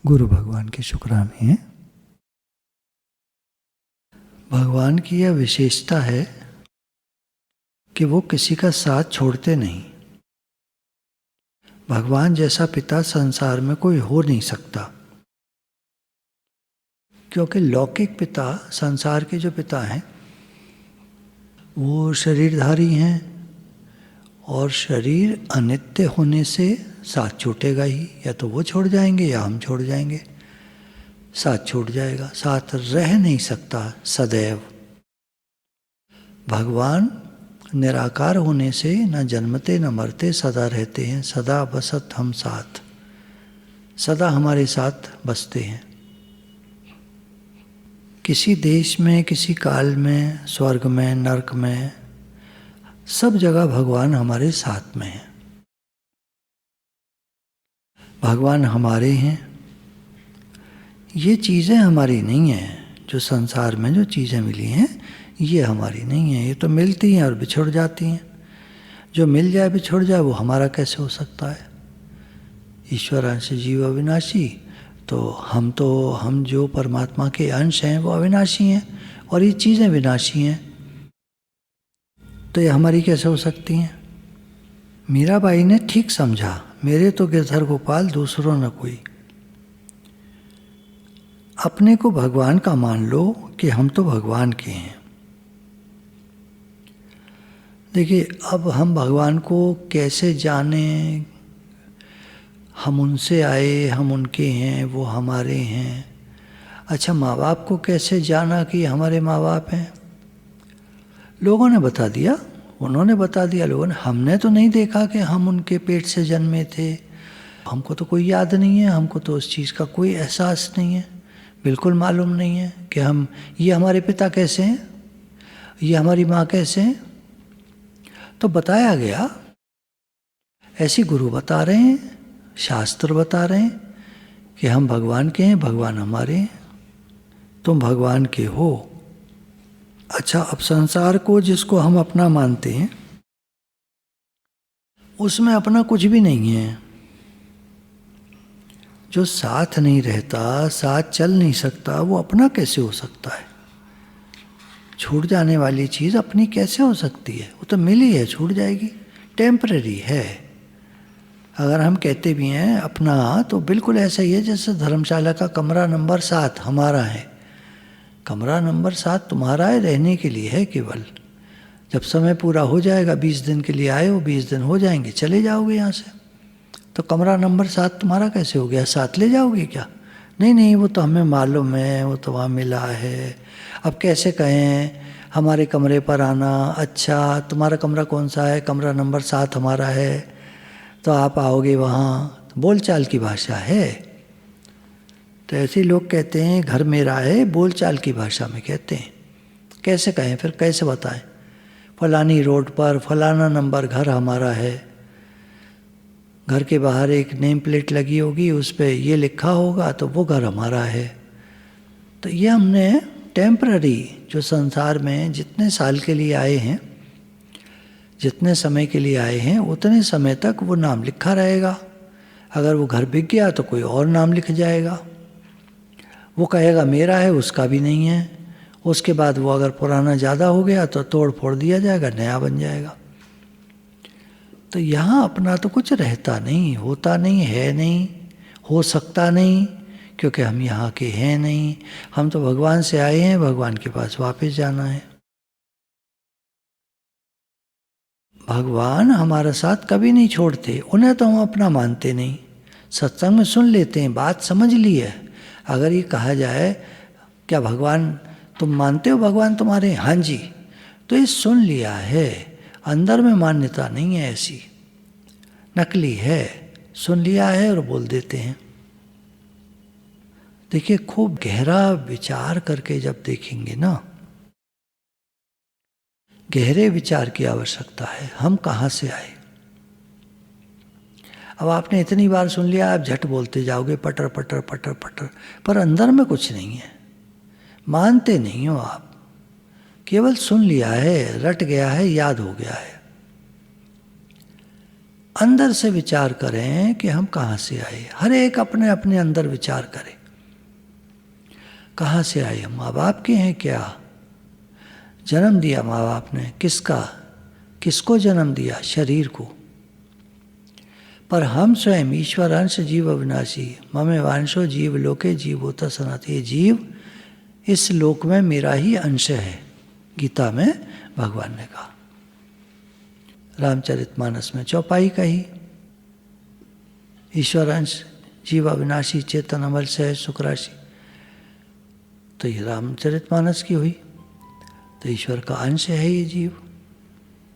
गुरु भगवान के शुक्राने हैं। भगवान की यह विशेषता है कि वो किसी का साथ छोड़ते नहीं। भगवान जैसा पिता संसार में कोई हो नहीं सकता, क्योंकि लौकिक पिता, संसार के जो पिता हैं, वो शरीरधारी हैं और शरीर अनित्य होने से साथ छूटेगा ही। या तो वो छोड़ जाएंगे या हम छोड़ जाएंगे, साथ छूट जाएगा, साथ रह नहीं सकता सदैव। भगवान निराकार होने से न जन्मते न मरते, सदा रहते हैं। सदा बसत हम साथ, सदा हमारे साथ बसते हैं। किसी देश में, किसी काल में, स्वर्ग में, नरक में, सब जगह भगवान हमारे साथ में हैं। भगवान हमारे हैं। ये चीज़ें हमारी नहीं हैं। जो संसार में जो चीज़ें मिली हैं ये हमारी नहीं है। ये तो मिलती हैं और बिछुड़ जाती हैं। जो मिल जाए बिछुड़ जाए वो हमारा कैसे हो सकता है? ईश्वरांश जीव अविनाशी, तो हम जो परमात्मा के अंश हैं वो अविनाशी हैं और ये चीज़ें विनाशी हैं, तो ये हमारी कैसे हो सकती हैं? मीराबाई ने ठीक समझा, मेरे तो गिरधर गोपाल दूसरों न कोई। अपने को भगवान का मान लो कि हम तो भगवान के हैं। देखिए, अब हम भगवान को कैसे जानें? हम उनसे आए, हम उनके हैं, वो हमारे हैं। अच्छा, माँ बाप को कैसे जाना कि हमारे माँ बाप हैं? लोगों ने बता दिया, उन्होंने बता दिया लोगों ने। हमने तो नहीं देखा कि हम उनके पेट से जन्मे थे। हमको तो कोई याद नहीं है, हमको तो उस चीज़ का कोई एहसास नहीं है, बिल्कुल मालूम नहीं है कि हम, ये हमारे पिता कैसे हैं, ये हमारी माँ कैसे हैं। तो बताया गया, ऐसी गुरु बता रहे हैं, शास्त्र बता रहे हैं कि हम भगवान के हैं, भगवान हमारे हैं, तुम भगवान के हो। अच्छा, अब संसार को जिसको हम अपना मानते हैं उसमें अपना कुछ भी नहीं है। जो साथ नहीं रहता, साथ चल नहीं सकता, वो अपना कैसे हो सकता है? छूट जाने वाली चीज़ अपनी कैसे हो सकती है? वो तो मिली है, छूट जाएगी, टेम्परेरी है। अगर हम कहते भी हैं अपना, तो बिल्कुल ऐसा ही है जैसे धर्मशाला का कमरा नंबर 7 हमारा है। कमरा नंबर 7 तुम्हारा है, रहने के लिए है केवल। जब समय पूरा हो जाएगा, 20 दिन के लिए आए हो, 20 दिन हो जाएंगे, चले जाओगे यहाँ से। तो कमरा नंबर 7 तुम्हारा कैसे हो गया? साथ ले जाओगे क्या? नहीं नहीं, वो तो हमें मालूम है, वो तो वहाँ मिला है। अब कैसे कहें हमारे कमरे पर आना? अच्छा, तुम्हारा कमरा कौन सा है? कमरा नंबर 7 हमारा है, तो आप आओगे वहाँ। बोलचाल की भाषा है। तो ऐसे लोग कहते हैं घर मेरा है, बोलचाल की भाषा में कहते हैं। कैसे कहें फिर, कैसे बताएं? फलानी रोड पर फलाना नंबर घर हमारा है। घर के बाहर एक नेम प्लेट लगी होगी, उस पर ये लिखा होगा, तो वो घर हमारा है। तो ये हमने टेम्पररी, जो संसार में जितने साल के लिए आए हैं, जितने समय के लिए आए हैं, उतने समय तक वो नाम लिखा रहेगा। अगर वो घर बिक गया तो कोई और नाम लिख जाएगा। वो कहेगा मेरा है, उसका भी नहीं है। उसके बाद वो अगर पुराना ज़्यादा हो गया तो तोड़ फोड़ दिया जाएगा, नया बन जाएगा। तो यहाँ अपना तो कुछ रहता नहीं, होता नहीं, है नहीं, हो सकता नहीं, क्योंकि हम यहाँ के हैं नहीं। हम तो भगवान से आए हैं, भगवान के पास वापस जाना है। भगवान हमारा साथ कभी नहीं छोड़ते, उन्हें तो हम अपना मानते नहीं। सत्संग में सुन लेते हैं, बात समझ ली है। अगर ये कहा जाए क्या भगवान तुम मानते हो, भगवान तुम्हारे? हाँ जी, तो ये सुन लिया है, अंदर में मान्यता नहीं है, ऐसी नकली है, सुन लिया है और बोल देते हैं। देखिए, खूब गहरा विचार करके जब देखेंगे ना, गहरे विचार की आवश्यकता है। हम कहाँ से आए? अब आपने इतनी बार सुन लिया, आप झट बोलते जाओगे, पटर पटर पटर पटर, पर अंदर में कुछ नहीं है, मानते नहीं हो आप। केवल सुन लिया है, रट गया है, याद हो गया है। अंदर से विचार करें कि हम कहाँ से आए। हर एक अपने अपने अंदर विचार करे, कहाँ से आए हम। माँ बाप के हैं क्या? जन्म दिया माँ बाप ने, किसका? किसको जन्म दिया? शरीर को। पर हम स्वयं ईश्वर अंश जीव अविनाशी, ममे वांशो जीव लोके जीवोत सनातन। ये जीव इस लोक में मेरा ही अंश है, गीता में भगवान ने कहा। रामचरितमानस में चौपाई कही, ईश्वर अंश जीव अविनाशी चेतन अमल से सुख राशि। तो ये रामचरितमानस की हुई, तो ईश्वर का अंश है ये जीव।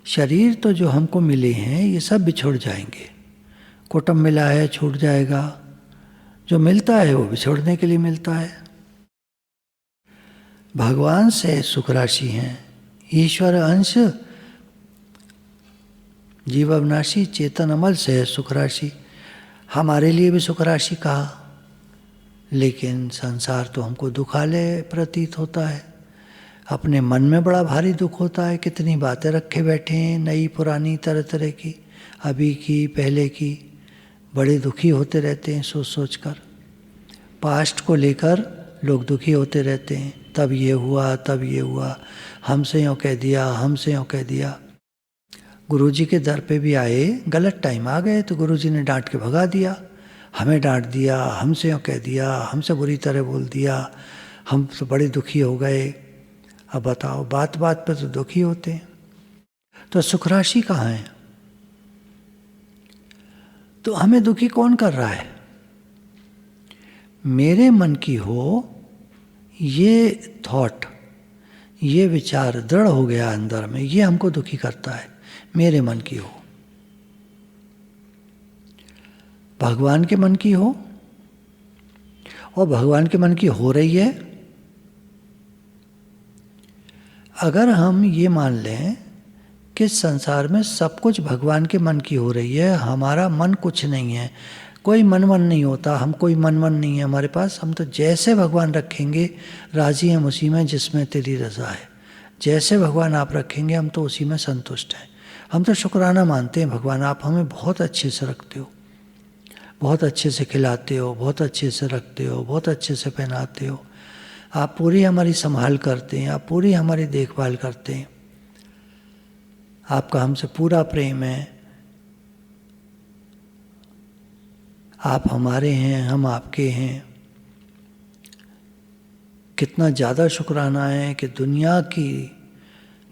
शरीर तो जो हमको मिले हैं ये सब बिछुड़ जाएंगे। कुटुंब मिला है, छूट जाएगा। जो मिलता है वो बिछोड़ने के लिए मिलता है। भगवान से सुख राशि हैं, ईश्वर अंश जीव अविनाशी चेतन अमल से सुख राशि। हमारे लिए भी सुख राशि कहा, लेकिन संसार तो हमको दुखालय प्रतीत होता है। अपने मन में बड़ा भारी दुख होता है। कितनी बातें रखे बैठे हैं, नई पुरानी तरह तरह की, अभी की पहले की। बड़े दुखी होते रहते हैं सोच सोच कर। पास्ट को लेकर लोग दुखी होते रहते हैं, तब ये हुआ, तब ये हुआ, हमसे यूँ कह दिया, हमसे यूँ कह दिया। गुरुजी के दर पे भी आए, गलत टाइम आ गए तो गुरुजी ने डांट के भगा दिया। हमें डांट दिया, हमसे यूँ कह दिया, हमसे बुरी तरह बोल दिया, हम तो बड़े दुखी हो गए। अब बताओ, बात बात पे तो दुखी होते हैं। तो सुख राशि कहाँ है? तो हमें दुखी कौन कर रहा है? मेरे मन की हो ये थॉट, ये विचार दृढ़ हो गया अंदर में, ये हमको दुखी करता है। मेरे मन की हो, भगवान के मन की हो, और भगवान के मन की हो रही है। अगर हम ये मान लें कि संसार में सब कुछ भगवान के मन की हो रही है, हमारा मन कुछ नहीं है, कोई मन नहीं होता, हम कोई मन नहीं है हमारे पास, हम तो जैसे भगवान रखेंगे राजी हम उसी में, जिसमें तेरी रज़ा है। जैसे भगवान आप रखेंगे हम तो उसी में संतुष्ट हैं। हम तो शुक्राना मानते हैं, भगवान आप हमें बहुत अच्छे से रखते हो, बहुत अच्छे से खिलाते हो, बहुत अच्छे से रखते हो, बहुत अच्छे से पहनाते हो, आप पूरी हमारी संभाल करते हैं, आप पूरी हमारी देखभाल करते हैं, आपका हमसे पूरा प्रेम है, आप हमारे हैं, हम आपके हैं। कितना ज़्यादा शुक्राना है कि दुनिया की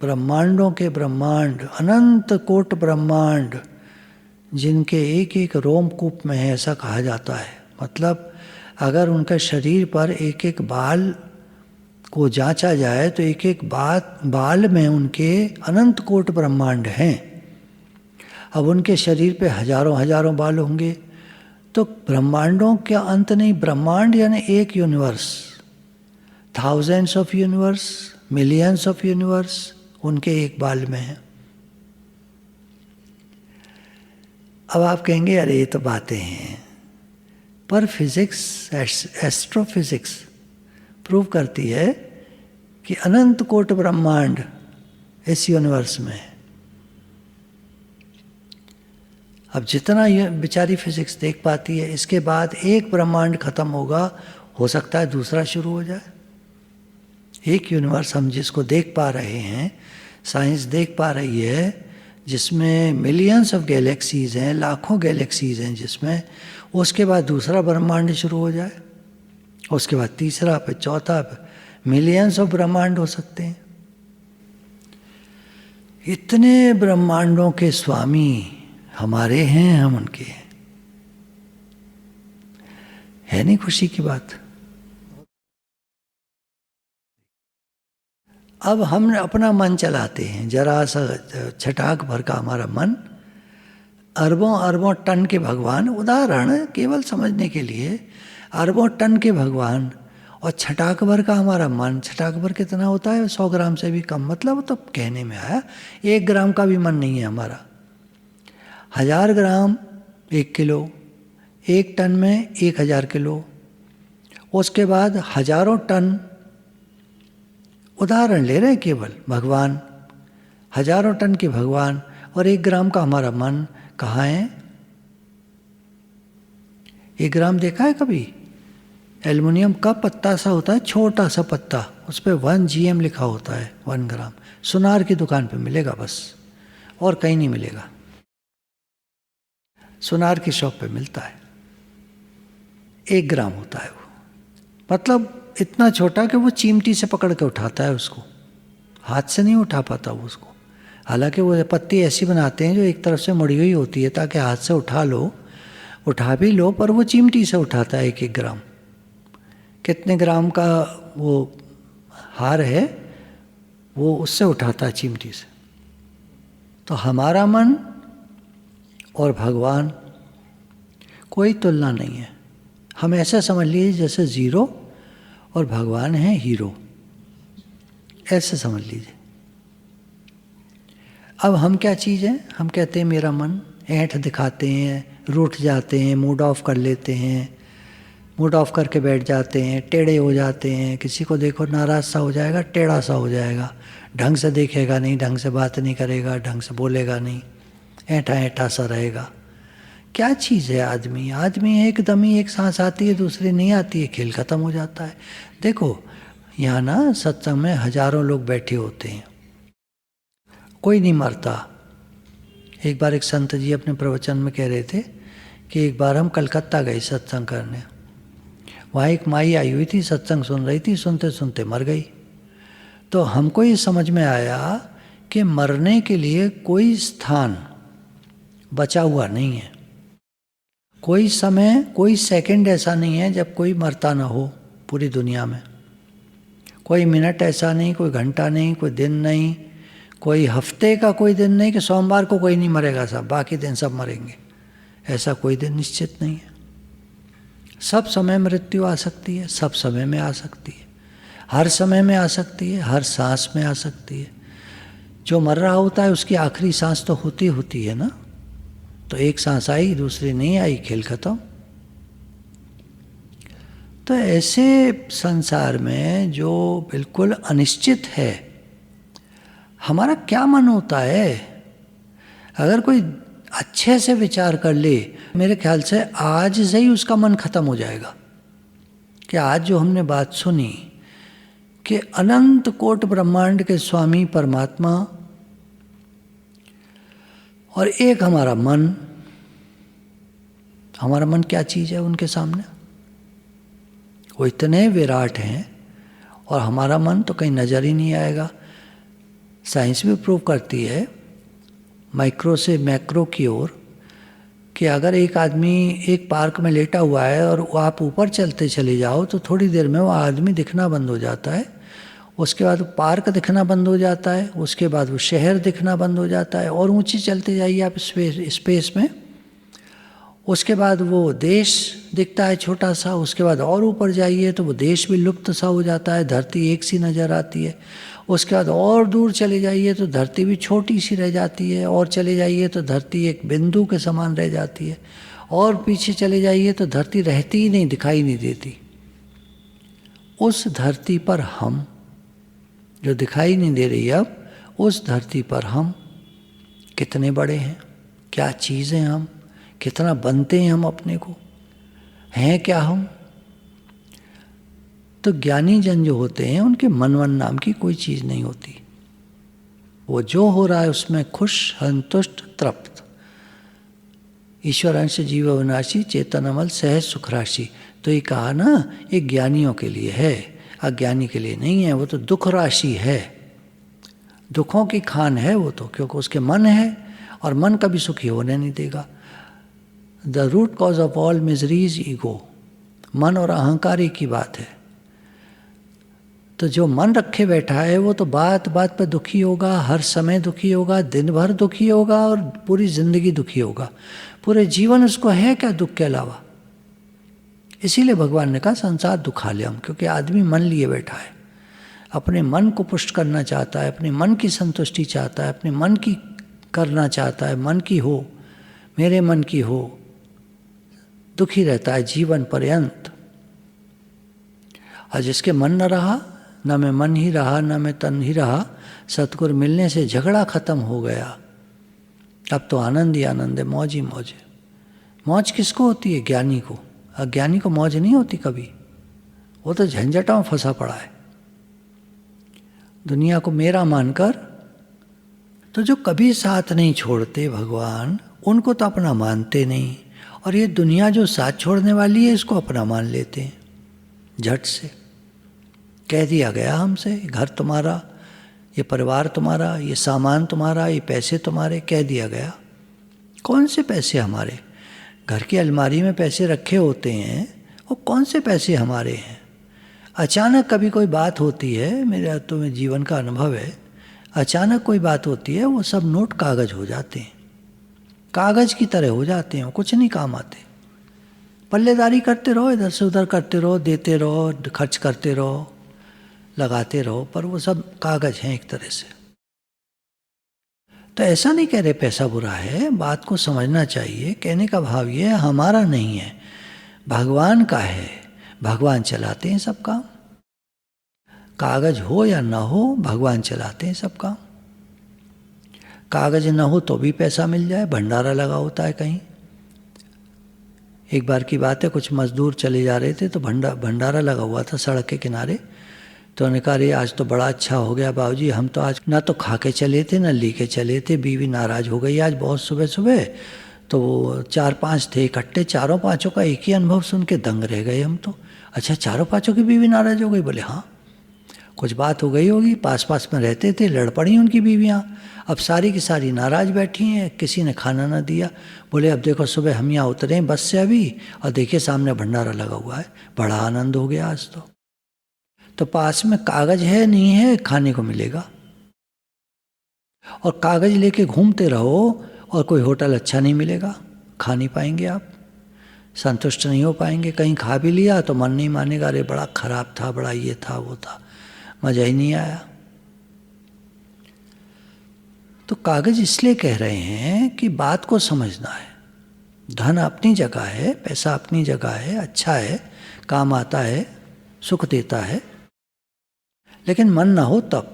ब्रह्मांडों के ब्रह्मांड, अनंत कोट ब्रह्मांड, जिनके एक एक रोमकूप में है, ऐसा कहा जाता है। मतलब अगर उनका शरीर पर एक एक बाल को जांचा जाए तो एक एक बाल में उनके अनंत कोट ब्रह्मांड हैं। अब उनके शरीर पे हजारों हजारों बाल होंगे, तो ब्रह्मांडों का अंत नहीं। ब्रह्मांड यानी एक universe, thousands of universe, millions of universe उनके एक बाल में है। अब आप कहेंगे अरे ये तो बातें हैं, पर फिजिक्स, एस्ट्रोफिजिक्स प्रूव करती है कि अनंत कोट ब्रह्मांड इस यूनिवर्स में है। अब जितना ये बेचारी फिजिक्स देख पाती है, इसके बाद एक ब्रह्मांड खत्म होगा, हो सकता है दूसरा शुरू हो जाए। एक यूनिवर्स हम जिसको देख पा रहे हैं, साइंस देख पा रही है, जिसमें मिलियंस ऑफ गैलेक्सीज हैं, लाखों गैलेक्सीज हैं जिसमें, उसके बाद दूसरा ब्रह्मांड शुरू हो जाए, उसके बाद तीसरा, फिर चौथा, मिलियंस ऑफ ब्रह्मांड हो सकते हैं। इतने ब्रह्मांडों के स्वामी हमारे हैं, हम उनके हैं। है नहीं खुशी की बात? अब हम अपना मन चलाते हैं, जरा सा छटाक भर का हमारा मन, अरबों अरबों टन के भगवान, उदाहरण केवल समझने के लिए, अरबों टन के भगवान और छटाक भर का हमारा मन। छटाक भर कितना होता है? 100 ग्राम से भी कम। मतलब तो कहने में आया 1 ग्राम का भी मन नहीं है हमारा। 1000 ग्राम 1 किलो, 1 टन में 1000 किलो, उसके बाद हजारों टन। उदाहरण ले रहे हैं केवल, भगवान हजारों टन के भगवान और 1 ग्राम का हमारा मन। कहाँ है? 1 ग्राम देखा है कभी? एल्युमिनियम का पत्ता सा होता है, छोटा सा पत्ता, उस पर 1 GM लिखा होता है, 1 ग्राम। सुनार की दुकान पे मिलेगा बस, और कहीं नहीं मिलेगा। सुनार की शॉप पे मिलता है। 1 ग्राम होता है वो, मतलब इतना छोटा कि वो चिमटी से पकड़ के उठाता है उसको, हाथ से नहीं उठा पाता वो उसको। हालांकि वो पत्ती ऐसी बनाते हैं जो एक तरफ से मुड़ी हुई होती है ताकि हाथ से उठा भी लो, पर वो चिमटी से उठाता है 1-1 ग्राम। कितने ग्राम का वो हार है, वो उससे उठाता है चिमटी से। तो हमारा मन और भगवान कोई तुलना नहीं है। हम ऐसा समझ लीजिए जैसे 0 और भगवान है हीरो, ऐसे समझ लीजिए। अब हम क्या चीज़ हैं? हम कहते हैं मेरा मन, ऐंठ दिखाते हैं, रूठ जाते हैं, मूड ऑफ कर लेते हैं, मूड ऑफ करके बैठ जाते हैं, टेढ़े हो जाते हैं। किसी को देखो नाराज़ सा हो जाएगा, टेढ़ा सा हो जाएगा, ढंग से देखेगा नहीं, ढंग से बात नहीं करेगा, ढंग से बोलेगा नहीं, ऐंठा ऐंठा सा रहेगा। क्या चीज़ है आदमी? आदमी एकदम ही, एक सांस आती है दूसरी नहीं आती है, खेल ख़त्म हो जाता है। देखो यहाँ ना सत्संग में हजारों लोग बैठे होते हैं, कोई नहीं मरता। एक बार एक संत जी अपने प्रवचन में कह रहे थे कि एक बार हम कलकत्ता गए सत्संग करने। वहाँ एक माई आई हुई थी, सत्संग सुन रही थी, सुनते सुनते मर गई। तो हमको ये समझ में आया कि मरने के लिए कोई स्थान बचा हुआ नहीं है, कोई समय, कोई सेकंड ऐसा नहीं है जब कोई मरता ना हो पूरी दुनिया में। कोई मिनट ऐसा नहीं, कोई घंटा नहीं, कोई दिन नहीं, कोई हफ्ते का कोई दिन नहीं कि सोमवार को कोई नहीं मरेगा, सब बाकी दिन सब मरेंगे, ऐसा कोई दिन निश्चित नहीं है। सब समय मृत्यु आ सकती है, सब समय में आ सकती है, हर समय में आ सकती है, हर सांस में आ सकती है। जो मर रहा होता है उसकी आखिरी सांस तो होती है ना, तो एक सांस आई दूसरी नहीं आई, खेल खत्म। तो ऐसे संसार में जो बिल्कुल अनिश्चित है, हमारा क्या मन होता है? अगर कोई अच्छे से विचार कर ले, मेरे ख्याल से आज से ही उसका मन खत्म हो जाएगा कि आज जो हमने बात सुनी कि अनंत कोट ब्रह्मांड के स्वामी परमात्मा और एक हमारा मन क्या चीज़ है उनके सामने? वो इतने विराट हैं और हमारा मन तो कहीं नज़र ही नहीं आएगा। साइंस भी प्रूव करती है माइक्रो से मैक्रो की ओर कि अगर एक आदमी एक पार्क में लेटा हुआ है और आप ऊपर चलते चले जाओ तो थोड़ी देर में वो आदमी दिखना बंद हो जाता है, उसके बाद पार्क दिखना बंद हो जाता है, उसके बाद वो शहर दिखना बंद हो जाता है, और ऊंची चलते जाइए आप स्पेस में, उसके बाद वो देश दिखता है छोटा सा, उसके बाद और ऊपर जाइए तो वो देश भी लुप्त सा हो जाता है, धरती एक सी नज़र आती है। उसके बाद और दूर चले जाइए तो धरती भी छोटी सी रह जाती है, और चले जाइए तो धरती एक बिंदु के समान रह जाती है, और पीछे चले जाइए तो धरती रहती ही नहीं, दिखाई नहीं देती। उस धरती पर हम जो दिखाई नहीं दे रही अब, उस धरती पर हम कितने बड़े हैं, क्या चीज़ हैं हम, कितना बनते हैं हम अपने को, हैं क्या हम? तो ज्ञानी जन जो होते हैं उनके मन नाम की कोई चीज़ नहीं होती, वो जो हो रहा है उसमें खुश, संतुष्ट, तृप्त। ईश्वर अंश जीव अविनाशी चेतन अमल सहज सुख राशि। तो ये कहा ना, ये ज्ञानियों के लिए है, अज्ञानी के लिए नहीं है। वो तो दुख राशि है, दुखों की खान है वो तो, क्योंकि उसके मन है और मन कभी सुखी होने नहीं देगा। The root cause of all miseries ego, मन और अहंकार ही की बात है। तो जो मन रखे बैठा है वो तो बात बात पर दुखी होगा, हर समय दुखी होगा, दिन भर दुखी होगा और पूरी जिंदगी दुखी होगा। पूरे जीवन उसको है क्या दुख के अलावा? इसीलिए भगवान ने कहा संसार दुखालयम, क्योंकि आदमी मन लिए बैठा है, अपने मन को पुष्ट करना चाहता है, अपने मन की संतुष्टि चाहता है, अपने मन की करना चाहता है, मन की हो, मेरे मन की हो, दुखी रहता है जीवन पर्यंत। और जिसके मन न रहा, न मैं मन ही रहा, न मैं तन ही रहा, सतगुरु मिलने से झगड़ा खत्म हो गया। अब तो आनंद ही आनंद है, मौज ही मौज है। मौज किसको होती है? ज्ञानी को। अज्ञानी को मौज नहीं होती कभी, वो तो झंझटों में फंसा पड़ा है दुनिया को मेरा मानकर। तो जो कभी साथ नहीं छोड़ते भगवान, उनको तो अपना मानते नहीं, और ये दुनिया जो साथ छोड़ने वाली है इसको अपना मान लेते हैं झट से। कह दिया गया हमसे, घर तुम्हारा, ये परिवार तुम्हारा, ये सामान तुम्हारा, ये पैसे तुम्हारे, कह दिया गया। कौन से पैसे हमारे? घर की अलमारी में पैसे रखे होते हैं, वो कौन से पैसे हमारे हैं? अचानक कभी कोई बात होती है, मेरा तो जीवन का अनुभव है, अचानक कोई बात होती है, वो सब नोट कागज हो जाते हैं, कागज की तरह हो जाते हैं, कुछ नहीं काम आते। पल्लेदारी करते रहो, इधर से उधर करते रहो, देते रहो, खर्च करते रहो, लगाते रहो, पर वो सब कागज हैं एक तरह से। तो ऐसा नहीं कह रहे पैसा बुरा है, बात को समझना चाहिए। कहने का भाव ये है, हमारा नहीं है, भगवान का है, भगवान चलाते हैं सब काम। कागज हो या ना हो, भगवान चलाते हैं सब काम। कागज ना हो तो भी पैसा मिल जाए, भंडारा लगा होता है कहीं। एक बार की बात है, कुछ मजदूर चले जा रहे थे तो भंडारा लगा हुआ था सड़क के किनारे। तो उन्होंने कहा, अरे आज तो बड़ा अच्छा हो गया बाबूजी, हम तो आज ना तो खा के चले थे ना ली के चले थे, बीवी नाराज़ हो गई आज बहुत सुबह सुबह। तो वो 4-5 थे इकट्ठे, चारों पाँचों का एक ही अनुभव सुन के दंग रह गए हम तो। अच्छा, चारों पाँचों की बीवी नाराज़ हो गई? बोले हाँ, कुछ बात हो गई होगी, पास पास में रहते थे, लड़ पड़ी उनकी बीवियाँ, अब सारी की सारी नाराज़ बैठी हैं, किसी ने खाना ना दिया। बोले अब देखो सुबह हम यहाँ उतरे बस से अभी, और देखिए सामने भंडारा लगा हुआ है, बड़ा आनंद हो गया आज तो पास में कागज है नहीं है, खाने को मिलेगा। और कागज लेके घूमते रहो और कोई होटल अच्छा नहीं मिलेगा, खा नहीं पाएंगे आप, संतुष्ट नहीं हो पाएंगे। कहीं खा भी लिया तो मन नहीं मानेगा, अरे बड़ा खराब था, बड़ा ये था वो था, मज़ा ही नहीं आया। तो कागज इसलिए कह रहे हैं कि बात को समझना है। धन अपनी जगह है, पैसा अपनी जगह है, अच्छा है, काम आता है, सुख देता है, लेकिन मन ना हो तब,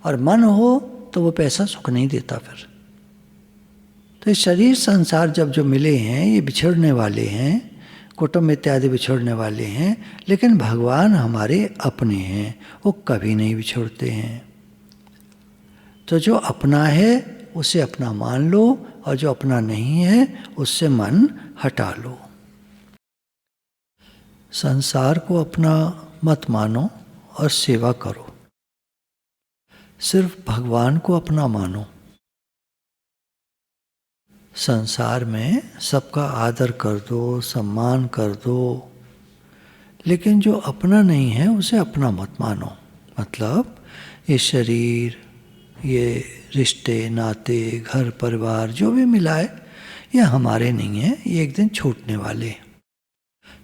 और मन हो तो वो पैसा सुख नहीं देता फिर। तो ये शरीर संसार जब जो मिले हैं, ये बिछड़ने वाले हैं, कुटुंब इत्यादि बिछड़ने वाले हैं, लेकिन भगवान हमारे अपने हैं, वो कभी नहीं बिछड़ते हैं। तो जो अपना है उसे अपना मान लो, और जो अपना नहीं है उससे मन हटा लो। संसार को अपना मत मानो और सेवा करो, सिर्फ भगवान को अपना मानो। संसार में सबका आदर कर दो, सम्मान कर दो, लेकिन जो अपना नहीं है उसे अपना मत मानो। मतलब ये शरीर, ये रिश्ते नाते, घर परिवार जो भी मिला है, ये हमारे नहीं है, ये एक दिन छूटने वाले।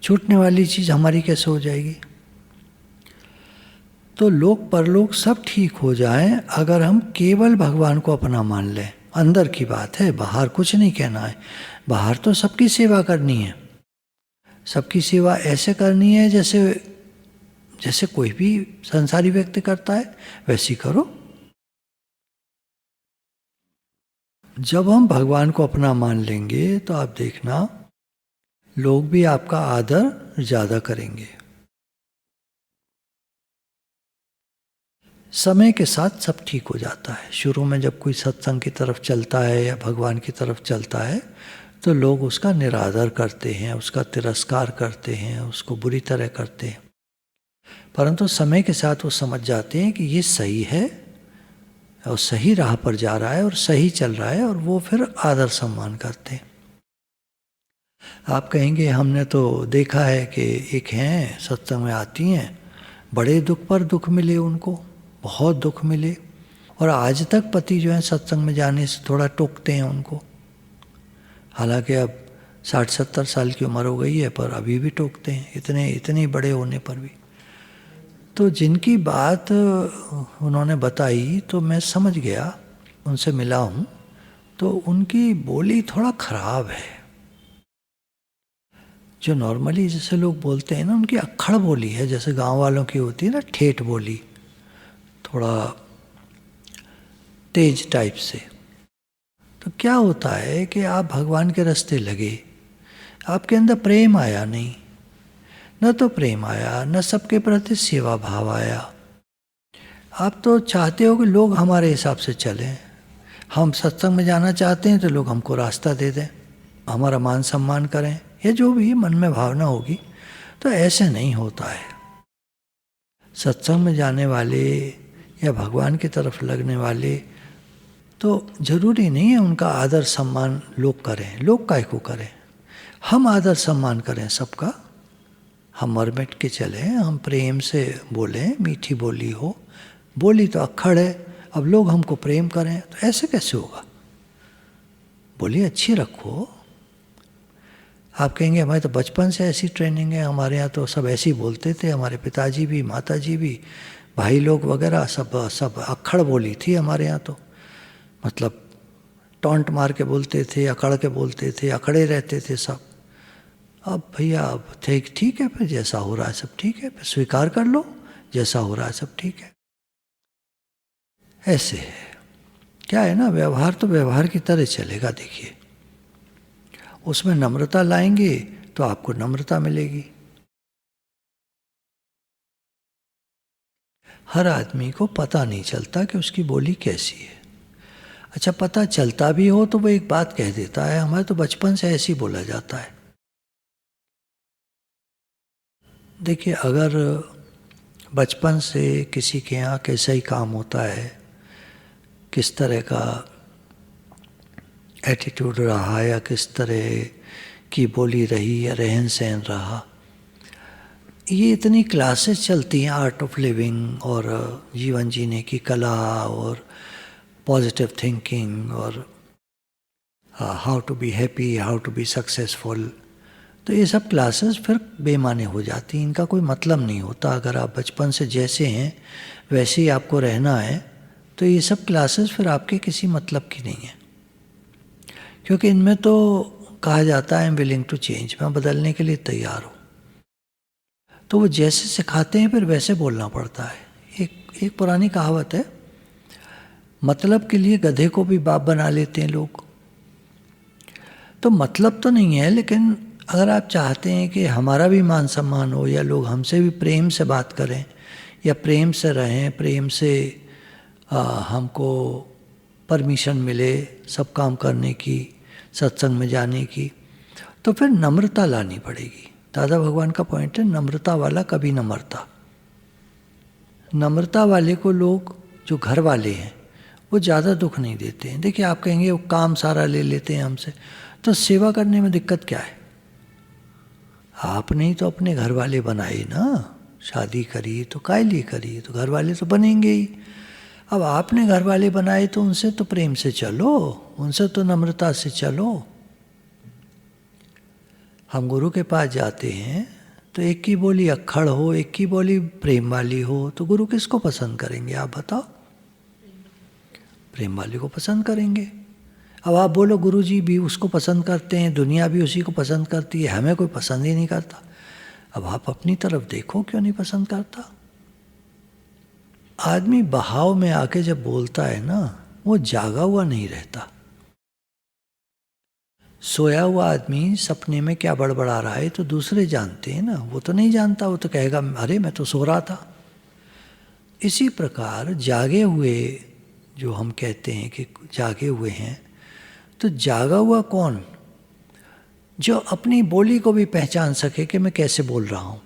छूटने वाली चीज़ हमारी कैसे हो जाएगी? तो लोक परलोक सब ठीक हो जाए अगर हम केवल भगवान को अपना मान लें। अंदर की बात है, बाहर कुछ नहीं कहना है। बाहर तो सबकी सेवा करनी है, सबकी सेवा ऐसे करनी है जैसे जैसे कोई भी संसारी व्यक्ति करता है, वैसी करो। जब हम भगवान को अपना मान लेंगे तो आप देखना लोग भी आपका आदर ज़्यादा करेंगे। समय के साथ सब ठीक हो जाता है। शुरू में जब कोई सत्संग की तरफ चलता है या भगवान की तरफ चलता है तो लोग उसका निरादर करते हैं, उसका तिरस्कार करते हैं, उसको बुरी तरह करते हैं। परंतु समय के साथ वो समझ जाते हैं कि ये सही है और सही राह पर जा रहा है और सही चल रहा है, और वो फिर आदर सम्मान करते हैं। आप कहेंगे हमने तो देखा है कि एक हैं सत्संग में आती हैं, बड़े दुख पर दुख मिले उनको, बहुत दुख मिले, और आज तक पति जो है सत्संग में जाने से थोड़ा टोकते हैं उनको। हालांकि अब 60-70 साल की उम्र हो गई है, पर अभी भी टोकते हैं, इतने बड़े होने पर भी। तो जिनकी बात उन्होंने बताई तो मैं समझ गया, उनसे मिला हूँ, तो उनकी बोली थोड़ा खराब है। जो नॉर्मली जैसे लोग बोलते हैं ना, उनकी अक्खड़ बोली है, जैसे गांव वालों की होती है ना ठेठ बोली, थोड़ा तेज टाइप से। तो क्या होता है कि आप भगवान के रास्ते लगे, आपके अंदर प्रेम आया नहीं, न तो प्रेम आया, न सबके प्रति सेवा भाव आया। आप तो चाहते हो कि लोग हमारे हिसाब से चलें। हम सत्संग में जाना चाहते हैं तो लोग हमको रास्ता दे दें, हमारा मान सम्मान करें, या जो भी मन में भावना होगी। तो ऐसे नहीं होता है। सत्संग में जाने वाले या भगवान की तरफ लगने वाले तो जरूरी नहीं है उनका आदर सम्मान लोग करें। लोग काहे को करें? हम आदर सम्मान करें सबका, हम मर मिट के चलें, हम प्रेम से बोलें, मीठी बोली हो। बोली तो अक्खड़ है, अब लोग हमको प्रेम करें तो ऐसे कैसे होगा? बोली अच्छी रखो। आप कहेंगे हमारे तो बचपन से ऐसी ट्रेनिंग है, हमारे यहाँ तो सब ऐसे ही बोलते थे, हमारे पिताजी भी, माताजी भी, भाई लोग वगैरह सब अक्खड़ बोली थी हमारे यहाँ। तो मतलब टॉन्ट मार के बोलते थे, अकड़ के बोलते थे, अकड़े रहते थे सब। अब भैया अब ठीक है, फिर जैसा हो रहा है सब ठीक है, फिर स्वीकार कर लो जैसा हो रहा है सब ठीक है। ऐसे है। क्या है ना, व्यवहार तो व्यवहार की तरह चलेगा। देखिए, उसमें नम्रता लाएंगे तो आपको नम्रता मिलेगी। हर आदमी को पता नहीं चलता कि उसकी बोली कैसी है। अच्छा, पता चलता भी हो तो वो एक बात कह देता है, हमारे तो बचपन से ऐसे ही बोला जाता है। देखिए, अगर बचपन से किसी के यहाँ कैसा ही काम होता है, किस तरह का एटीट्यूड रहा या किस तरह की बोली रही या रहन सहन रहा, ये इतनी क्लासेस चलती हैं आर्ट ऑफ लिविंग और जीवन जीने की कला और पॉजिटिव थिंकिंग और how to be happy, how to be successful. तो ये सब क्लासेस फिर बेमाने हो जाती हैं, इनका कोई मतलब नहीं होता। अगर आप बचपन से जैसे हैं वैसे ही आपको रहना है तो ये सब क्लासेस फिर आपके किसी मतलब की नहीं है, क्योंकि इनमें तो कहा जाता है I am willing to change, मैं बदलने के लिए तैयार हूँ। तो वो जैसे सिखाते हैं फिर वैसे बोलना पड़ता है। एक पुरानी कहावत है, मतलब के लिए गधे को भी बाप बना लेते हैं लोग। तो मतलब तो नहीं है, लेकिन अगर आप चाहते हैं कि हमारा भी मान सम्मान हो या लोग हमसे भी प्रेम से बात करें या प्रेम से रहें, प्रेम से हमको परमिशन मिले सब काम करने की, सत्संग में जाने की, तो फिर नम्रता लानी पड़ेगी। दादा भगवान का पॉइंट है, नम्रता वाला कभी न मरता। नम्रता वाले को लोग जो घर वाले हैं वो ज़्यादा दुख नहीं देते हैं। देखिए, आप कहेंगे वो काम सारा ले लेते हैं हमसे, तो सेवा करने में दिक्कत क्या है? आपने ही तो अपने घर वाले बनाए ना, शादी करी तो काय लिए करी, तो घर वाले तो बनेंगे ही। अब आपने घर वाले बनाए तो उनसे तो प्रेम से चलो, उनसे तो नम्रता से चलो। हम गुरु के पास जाते हैं तो एक की बोली अक्खड़ हो, एक की बोली प्रेम वाली हो, तो गुरु किसको पसंद करेंगे आप बताओ? प्रेम वाले को पसंद करेंगे। अब आप बोलो गुरु जी भी उसको पसंद करते हैं, दुनिया भी उसी को पसंद करती है, हमें कोई पसंद ही नहीं करता। अब आप अपनी तरफ देखो, क्यों नहीं पसंद करता? आदमी बहाव में आके जब बोलता है ना, वो जागा हुआ नहीं रहता। सोया हुआ आदमी सपने में क्या बड़बड़ा रहा है तो दूसरे जानते हैं ना, वो तो नहीं जानता। वो तो कहेगा अरे मैं तो सो रहा था। इसी प्रकार जागे हुए जो हम कहते हैं कि जागे हुए हैं, तो जागा हुआ कौन? जो अपनी बोली को भी पहचान सके कि मैं कैसे बोल रहा हूं,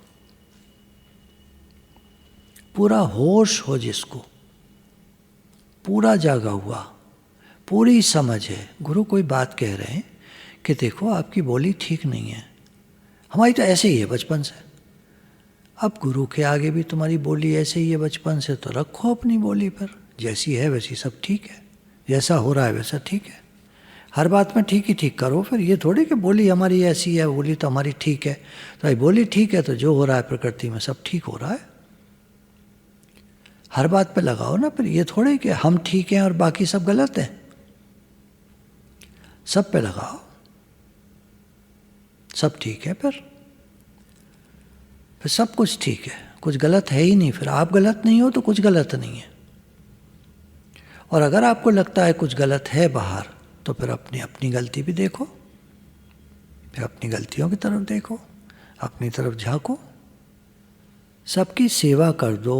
पूरा होश हो जिसको, पूरा जागा हुआ, पूरी समझ है। गुरु कोई बात कह रहे हैं कि देखो आपकी बोली ठीक नहीं है, हमारी तो ऐसे ही है बचपन से। अब गुरु के आगे भी तुम्हारी बोली ऐसे ही है बचपन से, तो रखो अपनी बोली पर, जैसी है वैसी सब ठीक है, जैसा हो रहा है वैसा ठीक है। हर बात में ठीक ही ठीक करो। फिर ये थोड़ी कि बोली हमारी ऐसी है, बोली तो हमारी ठीक है, तो भाई बोली ठीक है तो जो हो रहा है प्रकृति में सब ठीक हो रहा है। हर बात पे लगाओ ना। फिर ये थोड़े कि हम ठीक हैं और बाकी सब गलत हैं। सब पे लगाओ, सब ठीक है, फिर सब कुछ ठीक है, कुछ गलत है ही नहीं। फिर आप गलत नहीं हो तो कुछ गलत नहीं है। और अगर आपको लगता है कुछ गलत है बाहर, तो फिर अपनी अपनी गलती भी देखो, फिर अपनी गलतियों की तरफ देखो, अपनी तरफ झांको, सबकी सेवा कर दो।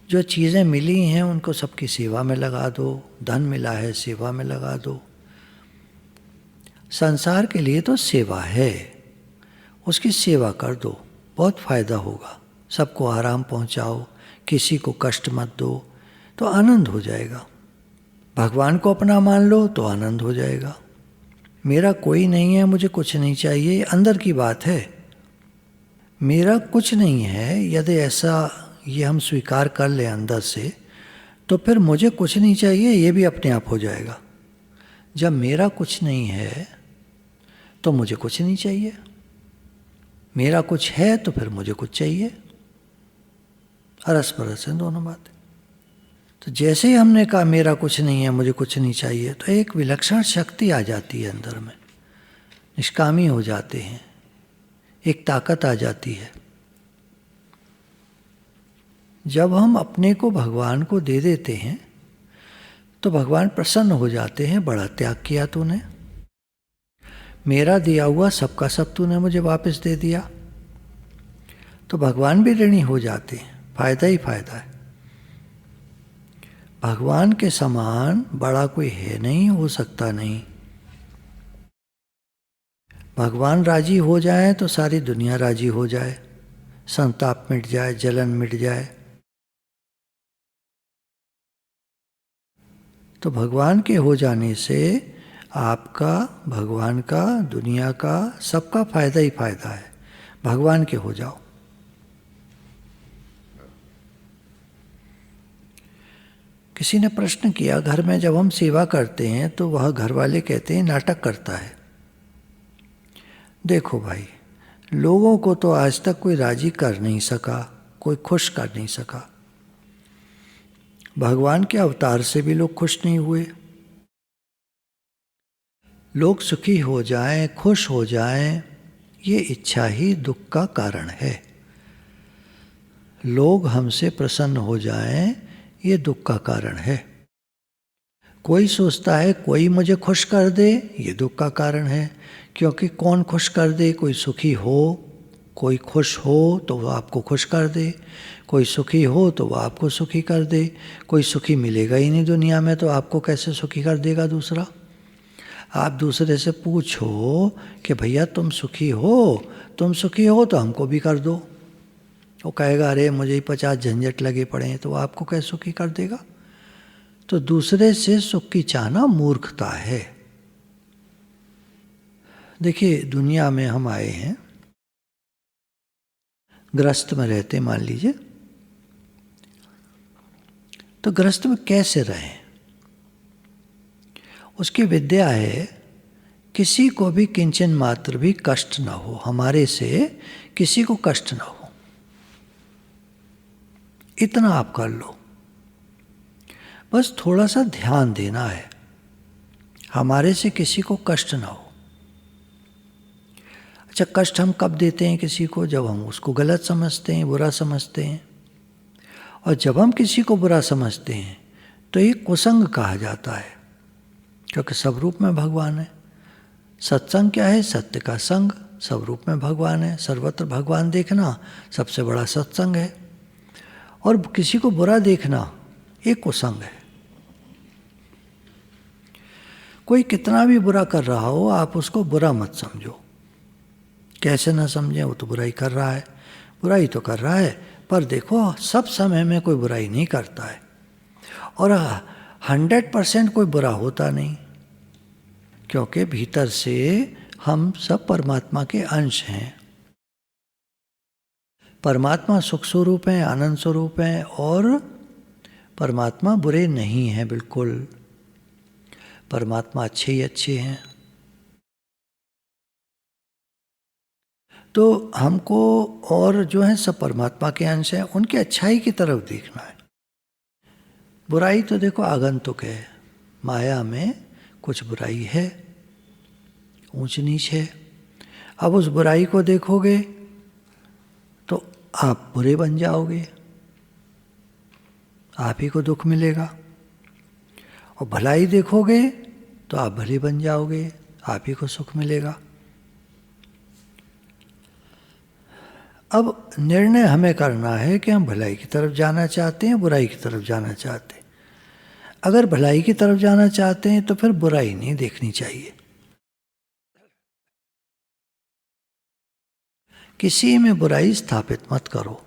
जो चीज़ें मिली हैं उनको सबकी सेवा में लगा दो। धन मिला है, सेवा में लगा दो। संसार के लिए तो सेवा है, उसकी सेवा कर दो, बहुत फ़ायदा होगा। सबको आराम पहुंचाओ, किसी को कष्ट मत दो, तो आनंद हो जाएगा। भगवान को अपना मान लो तो आनंद हो जाएगा। मेरा कोई नहीं है, मुझे कुछ नहीं चाहिए, ये अंदर की बात है। मेरा कुछ नहीं है यदि ऐसा ये हम स्वीकार कर लें अंदर से, तो फिर मुझे कुछ नहीं चाहिए ये भी अपने आप हो जाएगा। जब मेरा कुछ नहीं है तो मुझे कुछ नहीं चाहिए, मेरा कुछ है तो फिर मुझे कुछ चाहिए। अरस परस हैं दोनों बातें। तो जैसे ही हमने कहा मेरा कुछ नहीं है, मुझे कुछ नहीं चाहिए, तो एक विलक्षण शक्ति आ जाती है अंदर में, निष्कामी हो जाते हैं, एक ताकत आ जाती है। जब हम अपने को भगवान को दे देते हैं तो भगवान प्रसन्न हो जाते हैं। बड़ा त्याग किया तूने, मेरा दिया हुआ सबका सब तूने मुझे वापस दे दिया। तो भगवान भी ऋणी हो जाते हैं, फायदा ही फायदा है। भगवान के समान बड़ा कोई है नहीं, हो सकता नहीं। भगवान राजी हो जाए तो सारी दुनिया राजी हो जाए, संताप मिट जाए, जलन मिट जाए। तो भगवान के हो जाने से आपका, भगवान का, दुनिया का, सबका फायदा ही फायदा है। भगवान के हो जाओ। किसी ने प्रश्न किया, घर में जब हम सेवा करते हैं तो वह घर वाले कहते हैं नाटक करता है। देखो भाई, लोगों को तो आज तक कोई राजी कर नहीं सका, कोई खुश कर नहीं सका। भगवान के अवतार से भी लोग खुश नहीं हुए। लोग सुखी हो जाएं, खुश हो जाएं, ये इच्छा ही दुख का कारण है। लोग हमसे प्रसन्न हो जाएं, ये दुख का कारण है। कोई सोचता है कोई मुझे खुश कर दे, ये दुख का कारण है। क्योंकि कौन खुश कर दे? कोई सुखी हो, कोई खुश हो तो वह आपको खुश कर दे, कोई सुखी हो तो वह आपको सुखी कर दे। कोई सुखी मिलेगा ही नहीं दुनिया में, तो आपको कैसे सुखी कर देगा दूसरा? आप दूसरे से पूछो कि भैया तुम सुखी हो, तुम सुखी हो तो हमको भी कर दो। वो कहेगा अरे मुझे ही 50 झंझट लगे पड़े हैं, तो आपको कैसे सुखी कर देगा? तो दूसरे से सुख की चाहना मूर्खता है। देखिए, दुनिया में हम आए हैं, गृहस्थ में रहते मान लीजिए, तो गृहस्थ में कैसे रहें? उसकी विद्या है किसी को भी किंचन मात्र भी कष्ट ना हो, हमारे से किसी को कष्ट ना हो, इतना आप कर लो। बस थोड़ा सा ध्यान देना है, हमारे से किसी को कष्ट ना हो। अच्छा, कष्ट हम कब देते हैं किसी को? जब हम उसको गलत समझते हैं, बुरा समझते हैं। और जब हम किसी को बुरा समझते हैं तो ये कुसंग कहा जाता है, क्योंकि सब रूप में भगवान है। सत्संग क्या है? सत्य का संग। सब रूप में भगवान है, सर्वत्र भगवान देखना सबसे बड़ा सत्संग है। और किसी को बुरा देखना एक कुसंग है। कोई कितना भी बुरा कर रहा हो, आप उसको बुरा मत समझो। कैसे ना समझें? वो तो बुराई कर रहा है, बुराई तो कर रहा है, पर देखो सब समय में कोई बुराई नहीं करता है, और 100% कोई बुरा होता नहीं, क्योंकि भीतर से हम सब परमात्मा के अंश हैं। परमात्मा सुख स्वरूप हैं, आनंद स्वरूप हैं, और परमात्मा बुरे नहीं हैं बिल्कुल। परमात्मा अच्छे ही अच्छे हैं। तो हमको, और जो है सब परमात्मा के अंश हैं, उनकी अच्छाई की तरफ देखना है। बुराई तो देखो आगंतुक है, माया में कुछ बुराई है, ऊंच नीच है। अब उस बुराई को देखोगे तो आप बुरे बन जाओगे, आप ही को दुख मिलेगा। और भलाई देखोगे तो आप भले बन जाओगे, आप ही को सुख मिलेगा। अब निर्णय हमें करना है कि हम भलाई की तरफ जाना चाहते हैं, बुराई की तरफ जाना चाहते हैं। अगर भलाई की तरफ जाना चाहते हैं तो फिर बुराई नहीं देखनी चाहिए। किसी में बुराई स्थापित मत करो,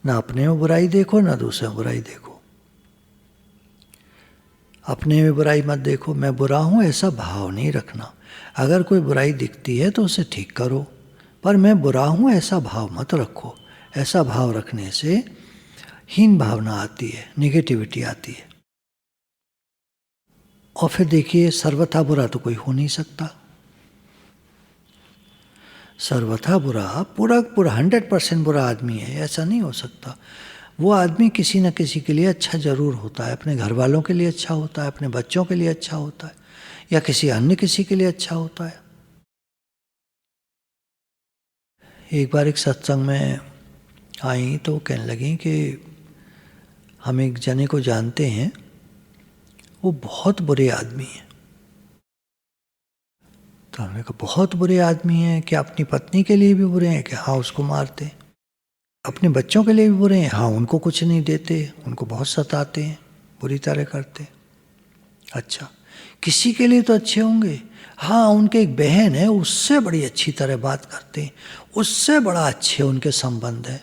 ना अपने में बुराई देखो ना दूसरे में बुराई देखो। अपने में बुराई मत देखो, मैं बुरा हूं ऐसा भाव नहीं रखना। अगर कोई बुराई दिखती है तो उसे ठीक करो, पर मैं बुरा हूं ऐसा भाव मत रखो। ऐसा भाव रखने से हीन भावना आती है, नेगेटिविटी आती है। और फिर देखिए, सर्वथा बुरा तो कोई हो नहीं सकता। सर्वथा बुरा, पूरा पूरा 100% बुरा आदमी है ऐसा नहीं हो सकता। वो आदमी किसी न किसी के लिए अच्छा जरूर होता है। अपने घर वालों के लिए अच्छा होता है, अपने बच्चों के लिए अच्छा होता है, या किसी अन्य किसी के लिए अच्छा होता है। एक बार एक सत्संग में आई तो कहने लगी कि हम एक जने को जानते हैं, वो बहुत बुरे आदमी हैं। तो हमने कहा बहुत बुरे आदमी हैं क्या? अपनी पत्नी के लिए भी बुरे हैं क्या? हाँ, उसको मारते। अपने बच्चों के लिए भी बुरे हैं? हाँ, उनको कुछ नहीं देते, उनको बहुत सताते हैं, बुरी तरह करते। अच्छा, किसी के लिए तो अच्छे होंगे। हाँ, उनके एक बहन है, उससे बड़ी अच्छी तरह बात करते हैं, उससे बड़ा अच्छे उनके संबंध है,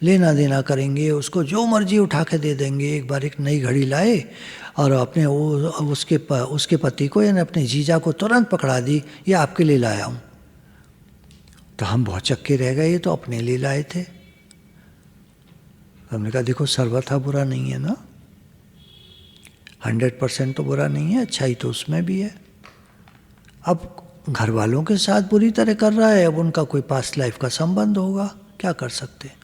लेना देना करेंगे, उसको जो मर्जी उठा के दे देंगे। एक बार एक नई घड़ी लाए और अपने उसके पति को यानी अपने जीजा को तुरंत पकड़ा दी, ये आपके लिए लाया हूँ। तो हम बहुत चक्के रह गए, ये तो अपने लिए लाए थे। हमने कहा देखो, सर्वथा बुरा नहीं है ना, 100% तो बुरा नहीं है, अच्छाई तो उसमें भी है। अब घर वालों के साथ बुरी तरह कर रहा है, अब उनका कोई पास्ट लाइफ का संबंध होगा, क्या कर सकते हैं।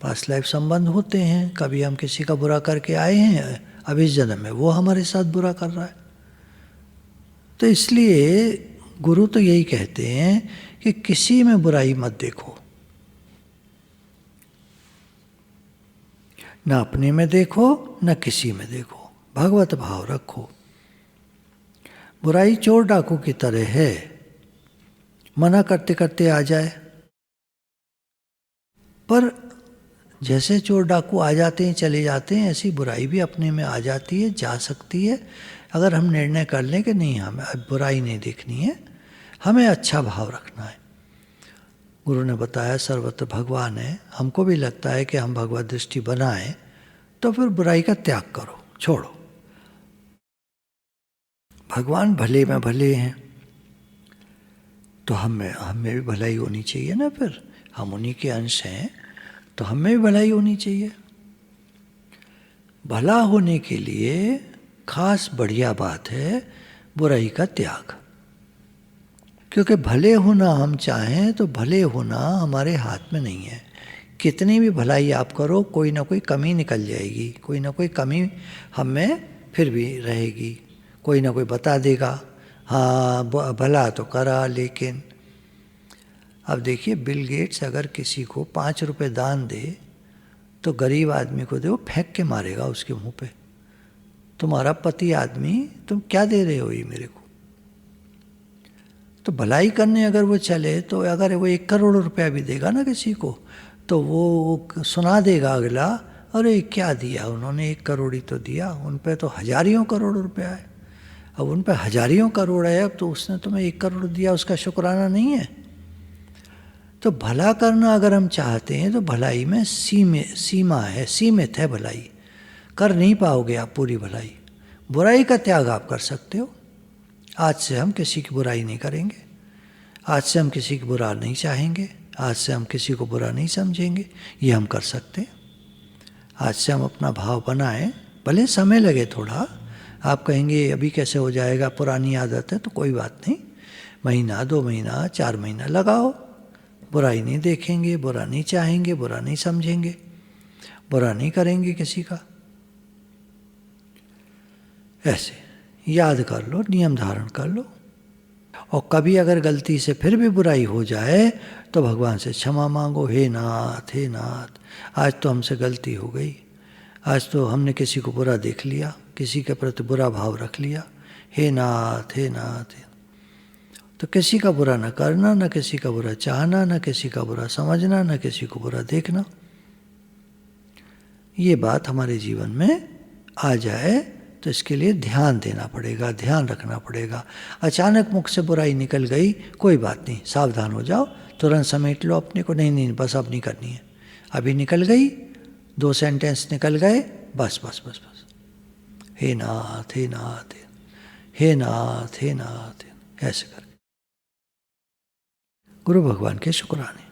पास्ट लाइफ संबंध होते हैं, कभी हम किसी का बुरा करके आए हैं, अब इस जन्म में वो हमारे साथ बुरा कर रहा है। तो इसलिए गुरु तो यही कहते हैं कि किसी में बुराई मत देखो, ना अपने में देखो ना किसी में देखो, भगवत भाव रखो। बुराई चोर डाकू की तरह है, मना करते करते आ जाए। पर जैसे चोर डाकू आ जाते हैं चले जाते हैं, ऐसी बुराई भी अपने में आ जाती है, जा सकती है। अगर हम निर्णय कर लें कि नहीं, हमें अब बुराई नहीं देखनी है, हमें अच्छा भाव रखना है। गुरु ने बताया सर्वत्र भगवान है, हमको भी लगता है कि हम भगवत दृष्टि बनाएं, तो फिर बुराई का त्याग करो, छोड़ो। भगवान भले में भले हैं, तो हमें भी भलाई होनी चाहिए ना। फिर हम उन्हीं के अंश हैं, तो हमें भी भलाई होनी चाहिए। भला होने के लिए खास बढ़िया बात है बुराई का त्याग। क्योंकि भले होना हम चाहें तो भले होना हमारे हाथ में नहीं है। कितनी भी भलाई आप करो, कोई ना कोई कमी निकल जाएगी, कोई ना कोई कमी हम में फिर भी रहेगी। कोई ना कोई बता देगा हाँ भला तो करा, लेकिन अब देखिए, बिल गेट्स अगर किसी को 5 रुपए दान दे तो गरीब आदमी को दे, वो फेंक के मारेगा उसके मुंह पे, तुम्हारा पति आदमी तुम क्या दे रहे हो ये मेरे को। तो भलाई करने अगर वो चले, तो अगर वो 1 करोड़ रुपया भी देगा ना किसी को, तो वो सुना देगा अगला, अरे क्या दिया उन्होंने, 1 करोड़ ही तो दिया, उन पे तो हजारियों करोड़ रुपया है। अब उन पे हजारियों करोड़ है, अब तो उसने तुम्हें 1 करोड़ दिया, उसका शुक्राना नहीं है। तो भला करना अगर हम चाहते हैं तो भलाई में सीमा है, सीमित है भलाई, कर नहीं पाओगे आप पूरी भलाई। बुराई का त्याग आप कर सकते हो। आज से हम किसी की बुराई नहीं करेंगे, आज से हम किसी की बुरा नहीं चाहेंगे, आज से हम किसी को बुरा नहीं समझेंगे, ये हम कर सकते हैं। आज से हम अपना भाव बनाएं, भले समय लगे थोड़ा। आप कहेंगे अभी कैसे हो जाएगा, पुरानी आदत है, तो कोई बात नहीं, महीना 2 महीना 4 महीना लगाओ। बुराई नहीं देखेंगे, बुरा नहीं चाहेंगे, बुरा नहीं समझेंगे, बुरा नहीं करेंगे किसी का। ऐसे याद कर लो, नियम धारण कर लो। और कभी अगर गलती से फिर भी बुराई हो जाए तो भगवान से क्षमा मांगो, हे नाथ आज तो हमसे गलती हो गई, आज तो हमने किसी को बुरा देख लिया, किसी के प्रति बुरा भाव रख लिया, हे नाथ हे नाथ। तो किसी का बुरा न करना, न किसी का बुरा चाहना, न किसी का बुरा समझना, न किसी को बुरा देखना, ये बात हमारे जीवन में आ जाए तो इसके लिए ध्यान देना पड़ेगा, ध्यान रखना पड़ेगा। अचानक मुख से बुराई निकल गई, कोई बात नहीं, सावधान हो जाओ, तुरंत समेट लो अपने को, नहीं नहीं बस अब नहीं करनी है, अभी निकल गई, 2 सेंटेंस निकल गए, बस बस बस बस, हे नाथ हे नाथ हे नाथ हे नाथ, ऐसे कर गुरु भगवान के शुक्राने।